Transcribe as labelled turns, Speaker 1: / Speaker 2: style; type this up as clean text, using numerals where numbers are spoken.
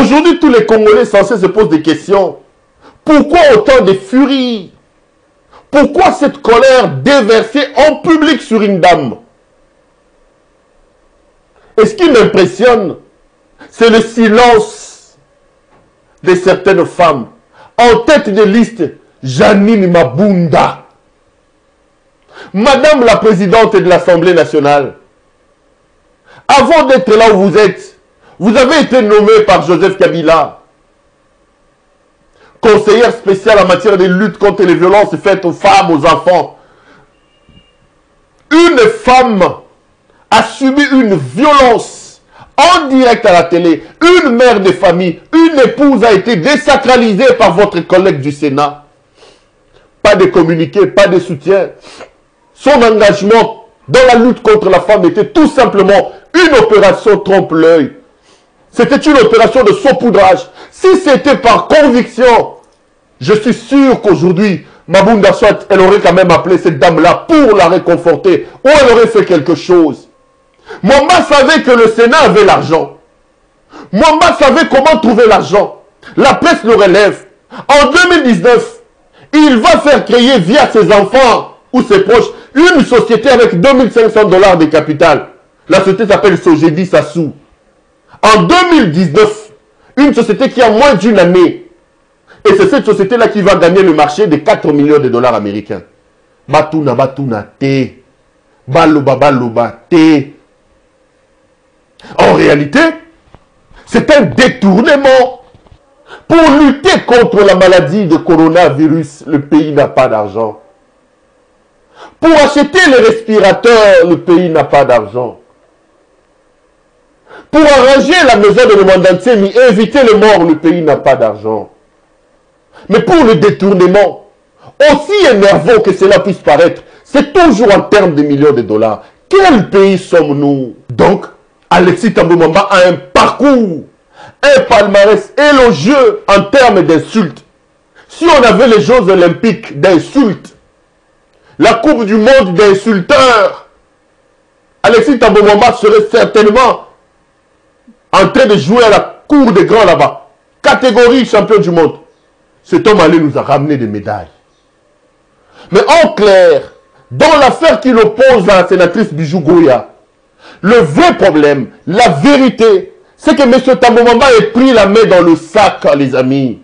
Speaker 1: Aujourd'hui, tous les Congolais censés se posent des questions. Pourquoi autant de furie? Pourquoi cette colère déversée en public sur une dame? Et ce qui m'impressionne, c'est le silence de certaines femmes. En tête de liste, Janine Mabunda. Madame la présidente de l'Assemblée nationale, avant d'être là où vous êtes, vous avez été nommée par Joseph Kabila conseillère spéciale en matière de lutte contre les violences faites aux femmes, aux enfants. Une femme a subi une violence en direct à la télé. Une mère de famille, une épouse a été désacralisée par votre collègue du Sénat. Pas de communiqué, pas de soutien. Son engagement dans la lutte contre la femme était tout simplement une opération trompe-l'œil. C'était une opération de saupoudrage. Si c'était par conviction, je suis sûr qu'aujourd'hui, Mabunda Soit, elle aurait quand même appelé cette dame-là pour la réconforter. Ou elle aurait fait quelque chose. Mwamba savait que le Sénat avait l'argent. Mwamba savait comment trouver l'argent. La presse le relève. En 2019, il va faire créer via ses enfants ou ses proches une société avec 2500 $ de capital. La société s'appelle Sogedi Sassou. En 2019, une société qui a moins d'une année. Et c'est cette société-là qui va gagner le marché de 4 millions de dollars américains. Batuna batuna te. Baloba baloba te. En réalité, c'est un détournement. Pour lutter contre la maladie de coronavirus, le pays n'a pas d'argent. Pour acheter les respirateurs, le pays n'a pas d'argent. Pour arranger la maison de Lemandantsemi et éviter les morts, le pays n'a pas d'argent. Mais pour le détournement, aussi énervant que cela puisse paraître, c'est toujours en termes de millions de dollars. Quel pays sommes-nous? Donc, Alexis Thambwe Mwamba a un parcours, un palmarès élogieux en termes d'insultes. Si on avait les Jeux olympiques d'insultes, la Coupe du monde d'insulteurs, Alexis Thambwe Mwamba serait certainement en train de jouer à la cour des grands là-bas. Catégorie champion du monde. Cet homme allé nous a ramené des médailles. Mais en clair, dans l'affaire qui l'oppose à la sénatrice Bijou Goya, le vrai problème, la vérité, c'est que M. Thambwe Mwamba ait pris la main dans le sac, les amis.